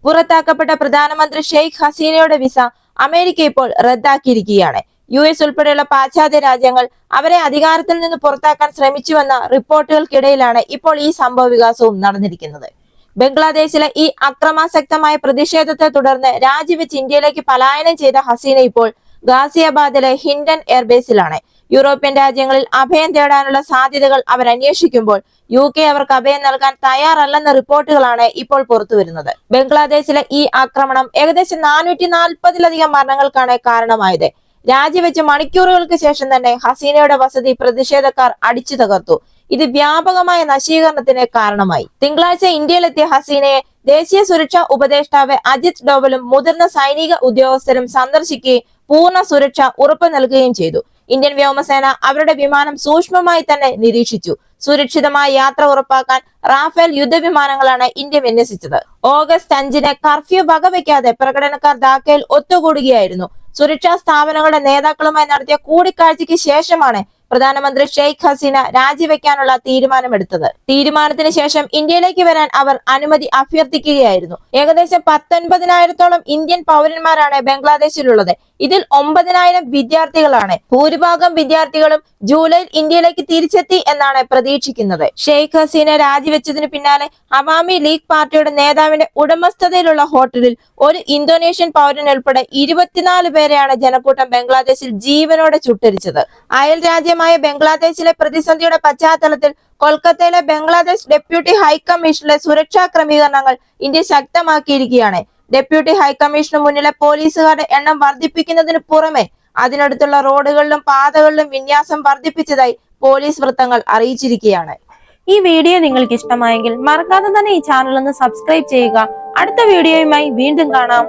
പുറത്താക്കപ്പെട്ട പ്രധാനമന്ത്രി Sheikh ഹസീനയുടെ visa America ഇപ്പോൾ റദ്ദാക്കിയിരിക്കുകയാണ്. US ഉൾപ്പെടെയുള്ള പാശ്ചാത്യ രാജ്യങ്ങൾ അവരെ അധികാരത്തിൽ നിന്ന് പുറത്താക്കാൻ ശ്രമിച്ചുവെന്ന റിപ്പോർട്ടുകൾക്കിടയിലാണ് ഇപ്പോൾ ഈ സംഭവ വികാസവും നടന്നിരിക്കുന്നത്. ബംഗ്ലാദേശിലെ ഈ അക്രമാസക്തമായ പ്രതിഷേധത്തെ തുടർന്ന് രാജിവെച്ച് ഇന്ത്യയിലേക്ക് പലായനം ചെയ്ത ഹസീന ഇപ്പോൾ ഗാസിയാബാദിലെ ഹിൻഡൻ എയർബേസിലാണ്. യൂറോപ്യൻ രാജ്യങ്ങളിൽ അഭയം തേടാനുള്ള സാധ്യതകൾ അവർ അന്വേഷിക്കുമ്പോൾ UK അവർക്ക് അഭയം നൽകാൻ തയ്യാറല്ലെന്ന റിപ്പോർട്ടുകളാണ് ഇപ്പോൾ പുറത്തുവരുന്നത്. ബംഗ്ലാദേശിലെ ഈ ആക്രമണം ഏകദേശം 440-ലധികം മരണങ്ങൾക്കാണ് കാരണമായത്. രാജിവെച്ച് മണിക്കൂറുകൾക്ക് ശേഷം തന്നെ ഹസീനയുടെ വസതി പ്രതിഷേധക്കാർ അടിച്ചു തകർത്തു. ഇത് വ്യാപകമായ നശീകരണത്തിന് കാരണമായി. തിങ്കളാഴ്ച ഇന്ത്യയിലെത്തിയ ഹസീനയെ ദേശീയ സുരക്ഷാ ഉപദേഷ്ടാവ് അജിത് ഡോവലും മുതിർന്ന സൈനിക ഉദ്യോഗസ്ഥരും സന്ദർശിക്കുകയും പൂർണ്ണ സുരക്ഷ ഉറപ്പു നൽകുകയും ചെയ്തു. ഇന്ത്യൻ വ്യോമസേന അവരുടെ വിമാനം സൂക്ഷ്മമായി തന്നെ നിരീക്ഷിച്ചു. സുരക്ഷിതമായ യാത്ര ഉറപ്പാക്കാൻ റാഫേൽ യുദ്ധവിമാനങ്ങളാണ് ഇന്ത്യ വിന്യസിച്ചത്. ഓഗസ്റ്റ് 5-ന് കർഫ്യൂ വകവയ്ക്കാതെ പ്രകടനക്കാർ ധാക്കയിൽ ഒത്തുകൂടുകയായിരുന്നു. സുരക്ഷാ സ്ഥാപനങ്ങളുടെ നേതാക്കളുമായി നടത്തിയ കൂടിക്കാഴ്ചയ്ക്ക് ശേഷമാണ് പ്രധാനമന്ത്രി ഷെയ്ഖ് ഹസീന രാജിവെക്കാനുള്ള തീരുമാനമെടുത്തത്. തീരുമാനത്തിന് ശേഷം ഇന്ത്യയിലേക്ക് വരാൻ അവർ അനുമതി അഭ്യർത്ഥിക്കുകയായിരുന്നു. ഏകദേശം 19,000-ഓളം ഇന്ത്യൻ പൗരന്മാരാണ് ബംഗ്ലാദേശിലുള്ളത്. ഇതിൽ 9,000 വിദ്യാർത്ഥികളാണ്. ഭൂരിഭാഗം വിദ്യാർത്ഥികളും ജൂലൈയിൽ ഇന്ത്യയിലേക്ക് തിരിച്ചെത്തി എന്നാണ് പ്രതീക്ഷിക്കുന്നത്. ഷെയ്ഖ് ഹസീന രാജിവെച്ചതിന് പിന്നാലെ അവാമി ലീഗ് പാർട്ടിയുടെ നേതാവിന്റെ ഉടമസ്ഥതയിലുള്ള ഹോട്ടലിൽ ഒരു ഇന്തോനേഷ്യൻ പൗരൻ ഉൾപ്പെടെ 24 പേരെയാണ് ജനക്കൂട്ടം ബംഗ്ലാദേശിൽ ജീവനോടെ ചുട്ടരിച്ചത്. അയൽ രാജ്യമായ ബംഗ്ലാദേശിലെ പ്രതിസന്ധിയുടെ പശ്ചാത്തലത്തിൽ കൊൽക്കത്തയിലെ ബംഗ്ലാദേശ് ഡെപ്യൂട്ടി ഹൈക്കമ്മീഷനിലെ സുരക്ഷാ ക്രമീകരണങ്ങൾ ഇന്ത്യ ശക്തമാക്കിയിരിക്കുകയാണ്. ഡെപ്യൂട്ടി ഹൈക്കമ്മീഷന് മുന്നിലെ പോലീസുകാരുടെ എണ്ണം വർദ്ധിപ്പിക്കുന്നതിന് പുറമെ അതിനടുത്തുള്ള റോഡുകളിലും പാതകളിലും വിന്യാസം വർദ്ധിപ്പിച്ചതായി പോലീസ് വൃത്തങ്ങൾ അറിയിച്ചിരിക്കുകയാണ്. ഈ വീഡിയോ നിങ്ങൾക്ക് ഇഷ്ടമായെങ്കിൽ മറക്കാതെ തന്നെ ഈ ചാനൽ ഒന്ന് സബ്സ്ക്രൈബ് ചെയ്യുക. അടുത്ത വീഡിയോയുമായി വീണ്ടും കാണാം.